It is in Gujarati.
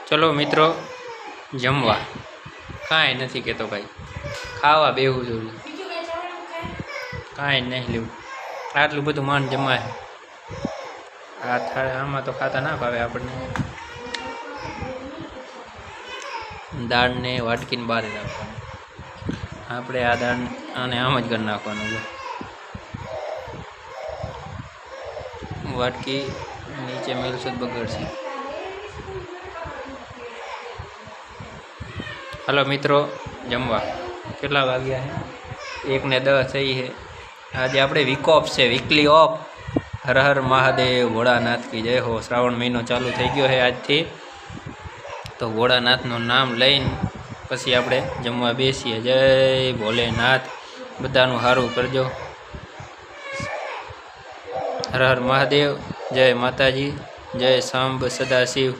ચલો મિત્રો જમવા કાંઈ નથી કહેતો ભાઈ, ખાવા બેહવું જોઈએ, કાંઈ નહીં લેવું, આટલું બધું માન જમાય. આ થાય આમાં તો ખાતા ના ભાવે આપણને. દાળને વાટકીને બહાર નાખવાનું, આપણે આ દાળ આને આમ જ કરી નાખવાનું છે. વાટકી નીચે મેલશું બગડશે. હલો મિત્રો જમવા કેટલા વાગ્યા છે? 1:10 થઈ છે. આજે આપણે વીક ઓફ છે, વીકલી ઓફ. હર હર મહાદેવ, ભોળાનાથ કી જય હો. શ્રાવણ મહિનો ચાલુ થઈ ગયો છે આજથી, તો ભોળાનાથનું નામ લઈને પછી આપણે જમવા બેસીએ. જય ભોલેનાથ, બધાનું સારું કરજો. હર હર મહાદેવ, જય માતાજી, જય સાંબ સદાશિવ.